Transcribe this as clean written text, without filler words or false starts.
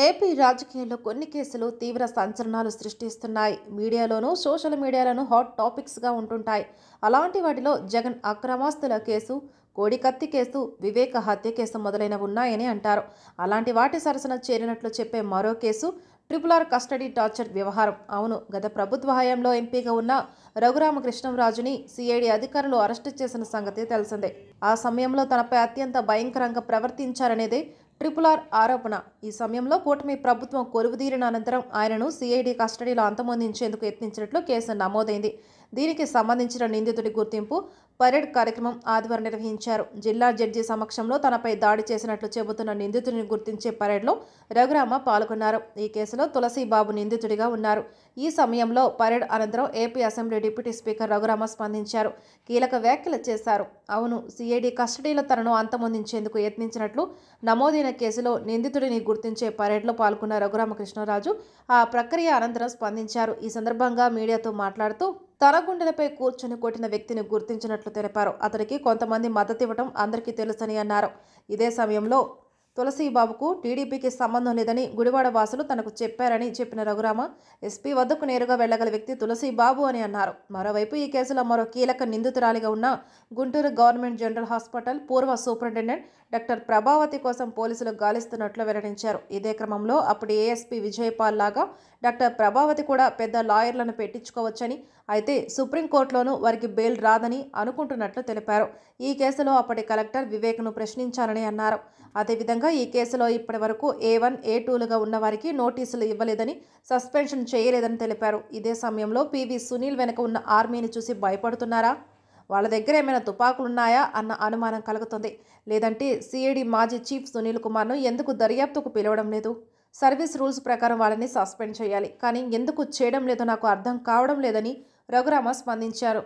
AP రాజకీయాల్లో కొన్ని కేసులు తీవ్ర సంచలనాలు సృష్టిస్తున్నాయి. మీడియాలోనూ, సోషల్ మీడియాలోనూ హాట్ టాపిక్స్గా ఉంటుంటాయి. అలాంటి వాటిలో జగన్ అక్రమాస్తుల కేసు, కోడికత్తి కేసు, వివేక హత్య కేసు మొదలైనవి ఉన్నాయని అంటారు. అలాంటి వాటి సరసన చేరినట్లు చెప్పే మరో కేసు RRR కస్టడీ టార్చర్ వ్యవహారం. అవును, గత ప్రభుత్వ హయాంలో ఎంపీగా ఉన్న రఘురామకృష్ణంరాజుని సిఐడి అధికారులు అరెస్టు చేసిన సంగతి తెలిసిందే. ఆ సమయంలో తనపై అత్యంత భయంకరంగా ప్రవర్తించారనేదే RRR ఆరోపణ. ఈ సమయంలో కూటమి ప్రభుత్వం కొలువుదీరిన అనంతరం ఆయనను సిఐడి కస్టడీలో అంతమొందించేందుకు యత్నించినట్లు కేసు నమోదైంది. దీనికి సంబంధించిన నిందితుడి గుర్తింపు పరేడ్ కార్యక్రమం ఆదివారం నిర్వహించారు. జిల్లా జడ్జి సమక్షంలో తనపై దాడి చేసినట్లు చెబుతున్న నిందితుడిని గుర్తించే పరేడ్లో రఘురామ పాల్గొన్నారు. ఈ కేసులో తులసిబాబు నిందితుడిగా ఉన్నారు. ఈ సమయంలో పరేడ్ అనంతరం AP assembly deputy speaker Raghurama స్పందించారు. కీలక వ్యాఖ్యలు చేశారు. అవును, సిఐడి కస్టడీలో తనను అంతమొందించేందుకు యత్నించినట్లు నమోదైన కేసులో నిందితుడిని గుర్తించే పరేడ్లో పాల్గొన్న రఘురామకృష్ణరాజు ఆ ప్రక్రియ అనంతరం స్పందించారు. ఈ సందర్భంగా మీడియాతో మాట్లాడుతూ తన గుండెలపై కూర్చుని కొట్టిన వ్యక్తిని గుర్తించినట్లు తెలిపారు. అతడికి కొంతమంది మద్దతివ్వడం అందరికీ తెలుసని అన్నారు. ఇదే సమయంలో తులసిబాబుకు టీడీపీకి సంబంధం లేదని గుడివాడ వాసులు తనకు చెప్పారని చెప్పిన రఘురామ ఎస్పీ వద్దకు నేరుగా వెళ్లగల వ్యక్తి తులసిబాబు అని అన్నారు. మరోవైపు ఈ కేసులో మరో కీలక నిందితురాలిగా ఉన్న గుంటూరు గవర్నమెంట్ జనరల్ హాస్పిటల్ పూర్వ సూపరింటెండెంట్ డాక్టర్ ప్రభావతి కోసం పోలీసులు గాలిస్తున్నట్లు వెల్లడించారు. ఇదే క్రమంలో అప్పటి ఏఎస్పీ విజయపాల్ లాగా డాక్టర్ ప్రభావతి కూడా పెద్ద లాయర్లను పెట్టించుకోవచ్చని, అయితే సుప్రీంకోర్టులోనూ వారికి బెయిల్ రాదని అనుకుంటున్నట్లు తెలిపారు. ఈ కేసులో అప్పటి కలెక్టర్ వివేక్ను ప్రశ్నించారని అన్నారు. అదేవిధంగా ఈ కేసులో ఇప్పటి వరకు A1, A2లుగా ఉన్న వారికి నోటీసులు ఇవ్వలేదని, సస్పెన్షన్ చేయలేదని తెలిపారు. ఇదే సమయంలో పివి సునీల్ వెనుక ఉన్న ఆర్మీని చూసి భయపడుతున్నారా? వాళ్ళ దగ్గర ఏమైనా తుపాకులున్నాయా అన్న అనుమానం కలుగుతుంది. లేదంటే సిఐడి మాజీ చీఫ్ సునీల్ కుమార్ను ఎందుకు దర్యాప్తుకు పిలవడం లేదు? సర్వీస్ రూల్స్ ప్రకారం వాళ్ళని సస్పెండ్ చేయాలి. కానీ ఎందుకు చేయడం లేదో నాకు అర్థం కావడం లేదని రఘురామ స్పందించారు.